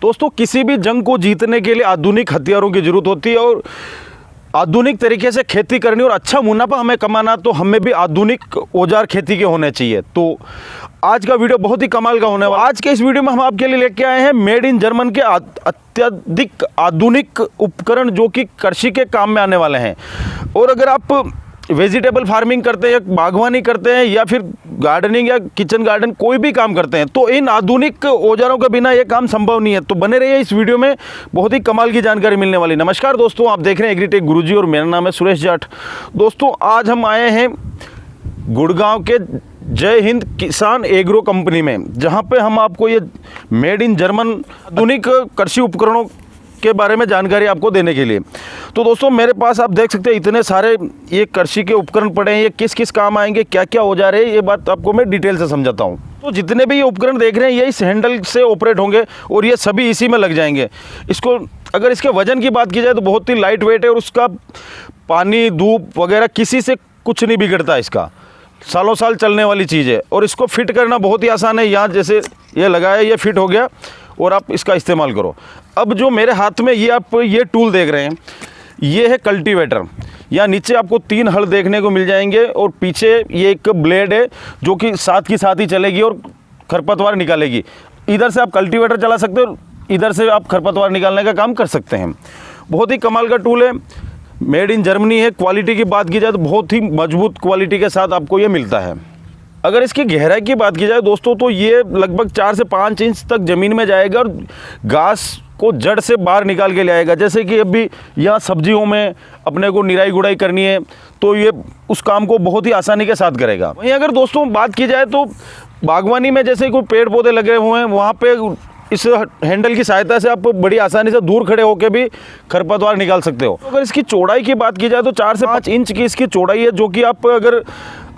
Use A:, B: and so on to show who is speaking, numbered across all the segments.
A: दोस्तों किसी भी जंग को जीतने के लिए आधुनिक हथियारों की जरूरत होती है और आधुनिक तरीके से खेती करनी और अच्छा मुनाफा हमें कमाना तो हमें भी आधुनिक औजार खेती के होने चाहिए। तो आज का वीडियो बहुत ही कमाल का होने वाला। आज के इस वीडियो में हम आपके लिए लेके आए हैं मेड इन जर्मन के अत्यधिक आधुनिक उपकरण जो कि कृषि के काम में आने वाले हैं। और अगर आप वेजिटेबल फार्मिंग करते हैं या बागवानी करते हैं या फिर गार्डनिंग या किचन गार्डन कोई भी काम करते हैं तो इन आधुनिक औजारों के बिना ये काम संभव नहीं है। तो बने रहिए इस वीडियो में, बहुत ही कमाल की जानकारी मिलने वाली। नमस्कार दोस्तों, आप देख रहे हैं एग्रीटेक गुरुजी और मेरा नाम है सुरेश जाट। दोस्तों आज हम आए हैं गुड़गांव के जय हिंद किसान एग्रो कंपनी में, जहां पे हम आपको ये मेड इन जर्मन आधुनिक कृषि उपकरणों के बारे में जानकारी आपको देने के लिए। तो दोस्तों मेरे पास आप देख सकते हैं इतने सारे ये कृषि के उपकरण पड़े हैं। ये किस किस काम आएंगे, क्या क्या औजार है, ये बात आपको मैं डिटेल से समझाता हूँ। तो जितने भी ये उपकरण देख रहे हैं ये इस हैंडल से ऑपरेट होंगे और ये सभी इसी में लग जाएंगे। इसको अगर इसके वजन की बात की जाए तो बहुत ही लाइट वेट है और उसका पानी धूप वगैरह किसी से कुछ नहीं बिगड़ता। इसका सालों साल चलने वाली चीज़ है और इसको फिट करना बहुत ही आसान है। यहाँ जैसे ये लगाया, ये फिट हो गया और आप इसका इस्तेमाल करो। अब जो मेरे हाथ में ये आप ये टूल देख रहे हैं ये है कल्टीवेटर। यहाँ नीचे आपको 3 हल देखने को मिल जाएंगे और पीछे ये एक ब्लेड है जो कि साथ की साथ ही चलेगी और खरपतवार निकालेगी। इधर से आप कल्टीवेटर चला सकते हो, इधर से आप खरपतवार निकालने का काम कर सकते हैं। बहुत ही कमाल का टूल है, मेड इन जर्मनी है। क्वालिटी की बात की जाए तो बहुत ही मजबूत क्वालिटी के साथ आपको ये मिलता है। अगर इसकी गहराई की बात की जाए दोस्तों तो ये लगभग 4 से 5 इंच तक ज़मीन में जाएगा और घास को जड़ से बाहर निकाल के ले आएगा। जैसे कि अभी यहाँ सब्जियों में अपने को निराई गुड़ाई करनी है तो ये उस काम को बहुत ही आसानी के साथ करेगा। वहीं अगर दोस्तों बात की जाए तो बागवानी में जैसे कोई पेड़ पौधे लगे हुए हैं वहाँ पे इस हैंडल की सहायता से आप बड़ी आसानी से दूर खड़े होकर भी खरपतवार निकाल सकते हो। अगर इसकी चौड़ाई की बात की जाए तो 4 से 5 इंच की इसकी चौड़ाई है, जो कि आप अगर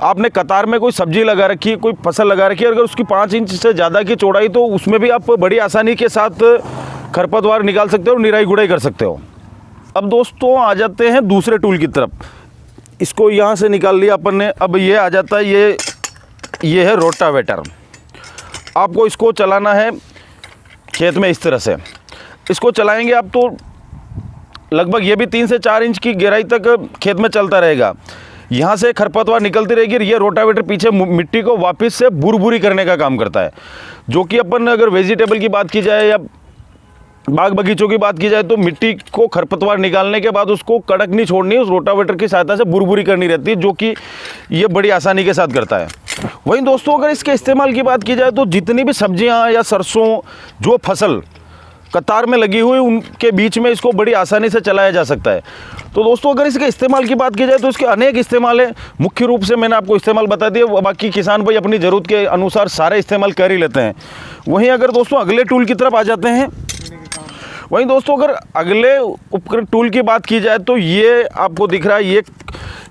A: आपने कतार में कोई सब्जी लगा रखी है, कोई फसल लगा रखी है, अगर उसकी 5 इंच से ज़्यादा की चौड़ाई तो उसमें भी आप बड़ी आसानी के साथ खरपतवार निकाल सकते हो और निराई गुड़ाई कर सकते हो। अब दोस्तों आ जाते हैं दूसरे टूल की तरफ। इसको यहाँ से निकाल लिया अपन ने। अब ये आ जाता है ये है रोटावेटर। आपको इसको चलाना है खेत में इस तरह से। इसको चलाएंगे आप तो लगभग ये भी 3 से 4 इंच की गहराई तक खेत में चलता रहेगा। यहाँ से खरपतवार निकलती रहेगी और ये रोटावेटर पीछे मिट्टी को वापस से बुरबुरी करने का काम करता है। जो कि अपन अगर वेजिटेबल की बात की जाए या बाग बगीचों की बात की जाए तो मिट्टी को खरपतवार निकालने के बाद उसको कड़क नहीं छोड़नी, उस रोटावेटर की सहायता से बुरबुरी करनी रहती है, जो कि ये बड़ी आसानी के साथ करता है। वहीं दोस्तों अगर इसके इस्तेमाल की बात की जाए तो जितनी भी सब्जियां या सरसों जो फसल कतार में लगी हुई उनके बीच में इसको बड़ी आसानी से चलाया जा सकता है। तो दोस्तों अगर इसके इस्तेमाल की बात की जाए तो इसके अनेक इस्तेमाल है। मुख्य रूप से मैंने आपको इस्तेमाल बता दिया, बाकी किसान भाई अपनी ज़रूरत के अनुसार सारे इस्तेमाल कर ही लेते हैं। वहीं अगर दोस्तों अगले टूल की तरफ आ जाते हैं, वहीं दोस्तों अगर अगले उपकरण टूल की बात की जाए तो ये आपको दिख रहा है, ये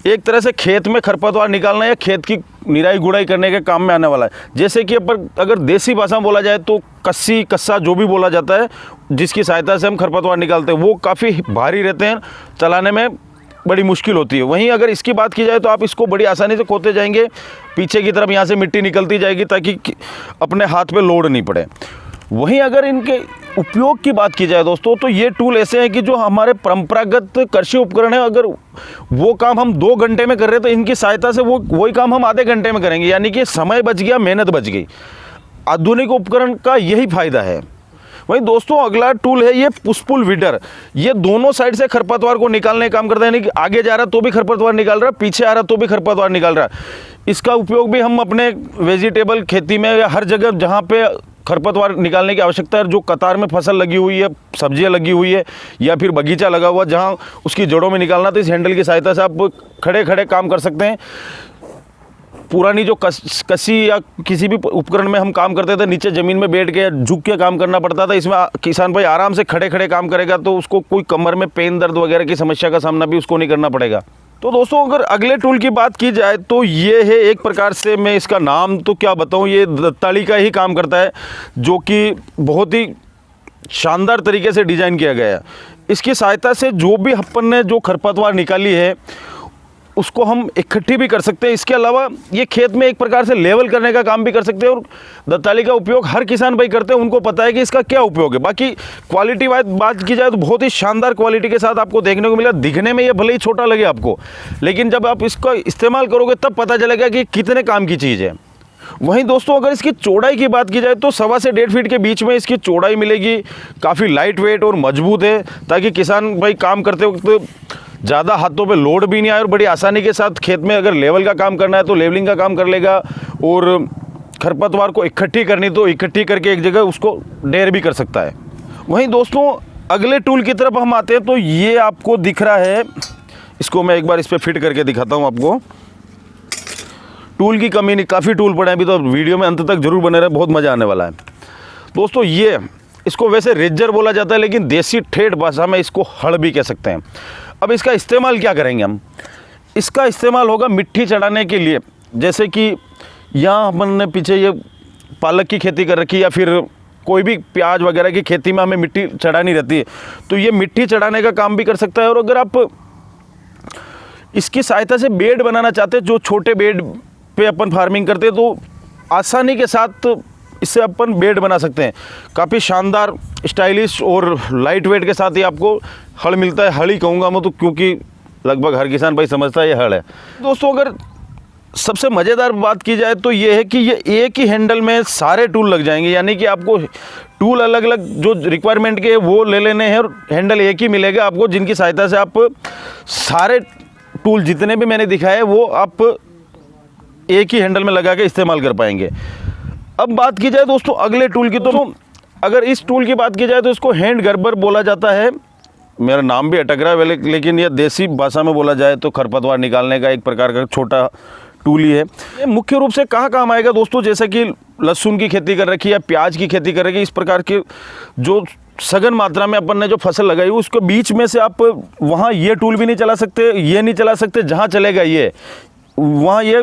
A: एक तरह से खेत में खरपतवार निकालना या खेत की निराई गुड़ाई करने के काम में आने वाला है। जैसे कि अगर देसी भाषा में बोला जाए तो कस्सी कस्सा जो भी बोला जाता है, जिसकी सहायता से हम खरपतवार निकालते हैं, वो काफ़ी भारी रहते हैं, चलाने में बड़ी मुश्किल होती है। वहीं अगर इसकी बात की जाए तो आप इसको बड़ी आसानी से खोदते जाएंगे, पीछे की तरफ यहाँ से मिट्टी निकलती जाएगी ताकि अपने हाथ पे लोड नहीं पड़े। वहीं अगर इनके उपयोग की बात की जाए दोस्तों तो ये टूल ऐसे हैं कि जो हमारे परंपरागत कृषि उपकरण है, अगर वो काम हम 2 घंटे में कर रहे हैं तो इनकी सहायता से वही काम हम आधे घंटे में करेंगे, यानी कि समय बच गया, मेहनत बच गई। आधुनिक उपकरण का यही फायदा है। वहीं दोस्तों अगला टूल है ये पुश पुल वीडर। ये दोनों साइड से खरपतवार को निकालने का काम करता है, यानी कि आगे जा रहा तो भी खरपतवार निकाल रहा है, पीछे आ रहा तो भी खरपतवार निकाल रहा है। इसका उपयोग भी हम अपने वेजिटेबल खेती में या हर जगह जहाँ पे खरपतवार निकालने की आवश्यकता है, जो कतार में फसल लगी हुई है, सब्जियां लगी हुई है या फिर बगीचा लगा हुआ जहां उसकी जड़ों में निकालना, तो इस हैंडल की सहायता से आप खड़े खड़े काम कर सकते हैं। पुरानी जो कसी या किसी भी उपकरण में हम काम करते थे नीचे ज़मीन में बैठ के झुक के काम करना पड़ता था, इसमें किसान भाई आराम से खड़े खड़े काम करेगा तो उसको कोई कमर में पेन दर्द वगैरह की समस्या का सामना भी उसको नहीं करना पड़ेगा। तो दोस्तों अगर अगले टूल की बात की जाए तो ये है एक प्रकार से, मैं इसका नाम तो क्या बताऊं, ये दत्ताली का ही काम करता है, जो कि बहुत ही शानदार तरीके से डिज़ाइन किया गया है। इसकी सहायता से जो भी अपन ने जो खरपतवार निकाली है उसको हम इकट्ठी भी कर सकते हैं। इसके अलावा ये खेत में एक प्रकार से लेवल करने का काम भी कर सकते हैं, और दंताली का उपयोग हर किसान भाई करते हैं, उनको पता है कि इसका क्या उपयोग है। बाकी क्वालिटी वाइज बात की जाए तो बहुत ही शानदार क्वालिटी के साथ आपको देखने को मिला। दिखने में ये भले ही छोटा लगे आपको, लेकिन जब आप इसका इस्तेमाल करोगे तब पता चलेगा कि कितने काम की चीज़ है। वहीं दोस्तों अगर इसकी चौड़ाई की बात की जाए तो 1.25 से 1.5 फीट के बीच में इसकी चौड़ाई मिलेगी। काफ़ी लाइट वेट और मजबूत है, ताकि किसान भाई काम करते वक्त ज़्यादा हाथों पे लोड भी नहीं आए और बड़ी आसानी के साथ खेत में अगर लेवल का काम करना है तो लेवलिंग का काम कर लेगा, और खरपतवार को इकट्ठी करनी तो इकट्ठी करके एक जगह उसको ढेर भी कर सकता है। वहीं दोस्तों अगले टूल की तरफ हम आते हैं तो ये आपको दिख रहा है, इसको मैं एक बार इस पर फिट करके दिखाता हूँ आपको। टूल की कमी नहीं, काफ़ी टूल पड़े हैं, अभी तो वीडियो में अंत तक जरूर बने रहे, बहुत मज़ा आने वाला है। दोस्तों ये इसको वैसे रेजर बोला जाता है, लेकिन देसी ठेठ भाषा में इसको हड़ भी कह सकते हैं। अब इसका इस्तेमाल क्या करेंगे हम? इसका इस्तेमाल होगा मिट्टी चढ़ाने के लिए। जैसे कि यहाँ अपन ने पीछे ये पालक की खेती कर रखी, या फिर कोई भी प्याज वगैरह की खेती में हमें मिट्टी चढ़ानी रहती है, तो ये मिट्टी चढ़ाने का काम भी कर सकता है। और अगर आप इसकी सहायता से बेड बनाना चाहते हैं, जो छोटे बेड पे अपन फार्मिंग करते हैं, तो आसानी के साथ इससे अपन बेड बना सकते हैं। काफ़ी शानदार, स्टाइलिश और लाइट वेट के साथ ही आपको हड़ मिलता है। हड़ ही कहूँगा मैं तो, क्योंकि लगभग हर किसान भाई समझता है ये हड़ है। दोस्तों अगर सबसे मज़ेदार बात की जाए तो ये है कि ये एक ही हैंडल में सारे टूल लग जाएंगे, यानी कि आपको टूल अलग अलग जो रिक्वायरमेंट के वो ले लेने हैं, और हैंडल एक ही मिलेगा आपको, जिनकी सहायता से आप सारे टूल जितने भी मैंने दिखाए वो आप एक ही हैंडल में लगा के इस्तेमाल कर पाएंगे। अब बात की जाए दोस्तों अगले टूल की, तो अगर इस टूल की बात की जाए तो इसको हैंड गर्बर बोला जाता है। मेरा नाम भी अटक रहा है, लेकिन यह देसी भाषा में बोला जाए तो खरपतवार निकालने का एक प्रकार का छोटा टूल ही है। ये मुख्य रूप से कहाँ काम आएगा दोस्तों? जैसे कि लहसुन की खेती कर रखी है, प्याज की खेती कर रखी है, इस प्रकार के जो सघन मात्रा में अपन ने जो फसल लगाई हुई, उसके बीच में से आप वहाँ ये टूल भी नहीं चला सकते, ये नहीं चला सकते। जहाँ चलेगा ये, वहाँ ये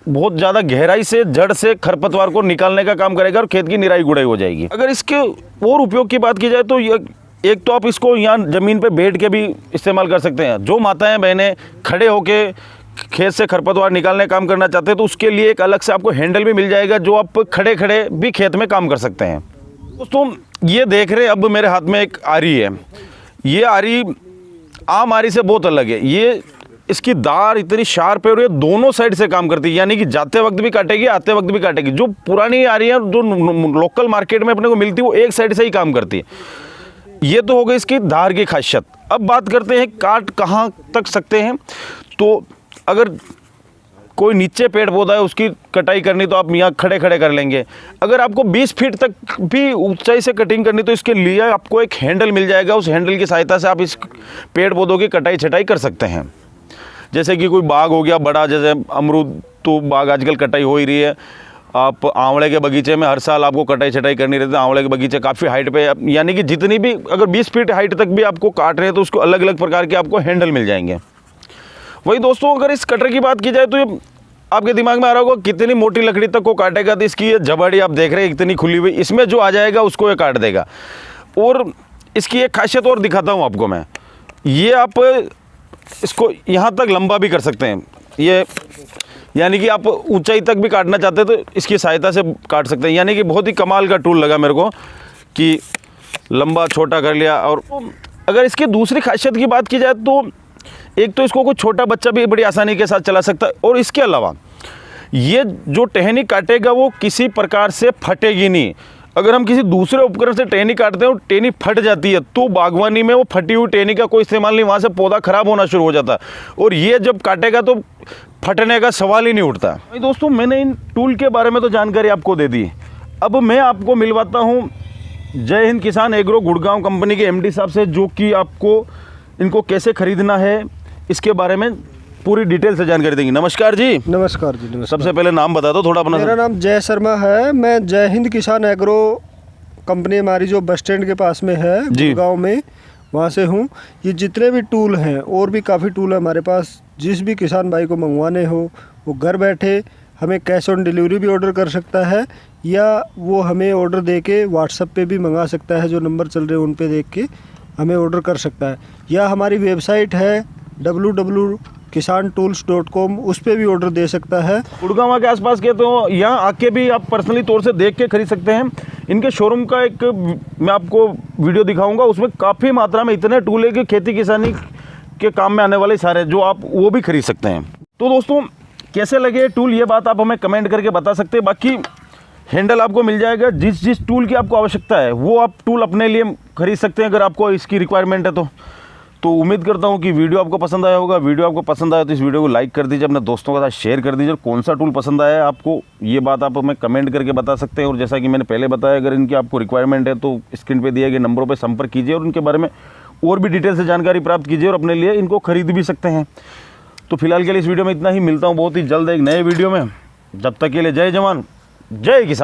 A: बहुत ज़्यादा गहराई से जड़ से खरपतवार को निकालने का काम करेगा और खेत की निराई गुड़ाई हो जाएगी। अगर इसके और उपयोग की बात की जाए तो ये एक तो आप इसको यहाँ ज़मीन पे बैठ के भी इस्तेमाल कर सकते हैं। जो माताएं बहनें खड़े होके खेत से खरपतवार निकालने का काम करना चाहते हैं तो उसके लिए एक अलग से आपको हैंडल भी मिल जाएगा, जो आप खड़े खड़े भी खेत में काम कर सकते हैं। दोस्तों ये देख रहे हैं अब मेरे हाथ में एक आरी है। ये आरी आम आरी से बहुत अलग है। ये इसकी दार इतनी शार्प है और ये दोनों साइड से काम करती है, यानी कि जाते वक्त भी काटेगी, आते वक्त भी काटेगी। जो पुरानी आ रही है, जो लोकल मार्केट में अपने को मिलती है, वो एक साइड से ही काम करती है। ये तो हो गई इसकी धार की खासियत। अब बात करते हैं काट कहाँ तक सकते हैं। तो अगर कोई नीचे पेड़ पौधा है उसकी कटाई करनी तो आप यहाँ खड़े खड़े कर लेंगे। अगर आपको 20 फीट तक भी ऊंचाई से कटिंग करनी तो इसके लिए आपको एक हैंडल मिल जाएगा। उस हैंडल की सहायता से आप इस पेड़ पौधों की कटाई छटाई कर सकते हैं। जैसे कि कोई बाग हो गया बड़ा, जैसे अमरूद तो बाग आजकल कटाई हो ही रही है। आप आंवले के बगीचे में हर साल आपको कटाई छटाई करनी रहती है। आंवले के बगीचे काफ़ी हाइट पे, यानी कि जितनी भी अगर 20 फीट हाइट तक भी आपको काट रहे हैं तो उसको अलग अलग प्रकार के आपको हैंडल मिल जाएंगे। वही दोस्तों अगर इस कटर की बात की जाए तो ये आपके दिमाग में आ रहा होगा कितनी मोटी लकड़ी तक को काटेगा, तो इसकी ये जबड़ी आप देख रहे हैं इतनी खुली हुई, इसमें जो आ जाएगा उसको ये काट देगा। और इसकी एक खासियत और दिखाता हूँ आपको मैं। ये आप इसको यहाँ तक लंबा भी कर सकते हैं। ये यानी कि आप ऊंचाई तक भी काटना चाहते हैं तो इसकी सहायता से काट सकते हैं। यानी कि बहुत ही कमाल का टूल लगा मेरे को कि लंबा छोटा कर लिया। और अगर इसकी दूसरी खासियत की बात की जाए तो एक तो इसको कोई छोटा बच्चा भी बड़ी आसानी के साथ चला सकता है, और इसके अलावा ये जो टहनी काटेगा वो किसी प्रकार से फटेगी नहीं। अगर हम किसी दूसरे उपकरण से टहनी काटते हैं और टहनी फट जाती है तो बागवानी में वो फटी हुई टहनी का कोई इस्तेमाल नहीं, वहाँ से पौधा खराब होना शुरू हो जाता है। और ये जब काटेगा तो फटने का सवाल ही नहीं उठता। दोस्तों मैंने इन टूल के बारे में तो जानकारी आपको दे दी। अब मैं आपको मिलवाता हूँ जय हिंद किसान एग्रो गुड़गांव कंपनी के MD साहब से, जो कि आपको इनको कैसे खरीदना है इसके बारे में पूरी डिटेल से जानकारी देंगे। नमस्कार जी।
B: नमस्कार जी। नमस्कार।
A: सबसे पहले नाम बता दो थोड़ा अपना।
B: मेरा नाम जय शर्मा है। मैं जय हिंद किसान एग्रो कंपनी हमारी जो बस स्टैंड के पास में है गुड़गांव में, वहाँ से हूँ। ये जितने भी टूल हैं और भी काफ़ी टूल है हमारे पास, जिस भी किसान भाई को मंगवाने हो वो घर बैठे हमें कैश ऑन डिलीवरी भी ऑर्डर कर सकता है, या वो हमें ऑर्डर दे के व्हाट्सएप पे भी मंगा सकता है। जो नंबर चल रहे हैं उन पे देख के हमें ऑर्डर कर सकता है, या हमारी वेबसाइट है www kisantools.com उस पर भी ऑर्डर दे सकता है।
A: गुड़गांव के आसपास के तो यहाँ आके भी आप पर्सनली तौर से देख के खरीद सकते हैं। इनके शोरूम का एक मैं आपको वीडियो दिखाऊंगा, उसमें काफ़ी मात्रा में इतने टूल है कि खेती किसानी के काम में आने वाले सारे जो आप वो भी खरीद सकते हैं। तो दोस्तों कैसे लगे टूल ये बात आप हमें कमेंट करके बता सकते हैं। बाकी हैंडल आपको मिल जाएगा, जिस टूल की आपको आवश्यकता है वो आप टूल अपने लिए खरीद सकते हैं अगर आपको इसकी रिक्वायरमेंट है तो उम्मीद करता हूँ कि वीडियो आपको पसंद आया होगा। वीडियो आपको पसंद आया तो इस वीडियो को लाइक कर दीजिए, अपने दोस्तों के साथ शेयर कर दीजिए। और कौन सा टूल पसंद आया है आपको ये बात आप हमें कमेंट करके बता सकते हैं। और जैसा कि मैंने पहले बताया, अगर इनकी आपको रिक्वायरमेंट है तो स्क्रीन पे दिए गए नंबरों पर संपर्क कीजिए और उनके बारे में और भी डिटेल से जानकारी प्राप्त कीजिए और अपने लिए इनको खरीद भी सकते हैं। तो फिलहाल के लिए इस वीडियो में इतना ही, मिलता हूँ बहुत ही जल्द एक नए वीडियो में। जब तक के लिए जय जवान जय किसान।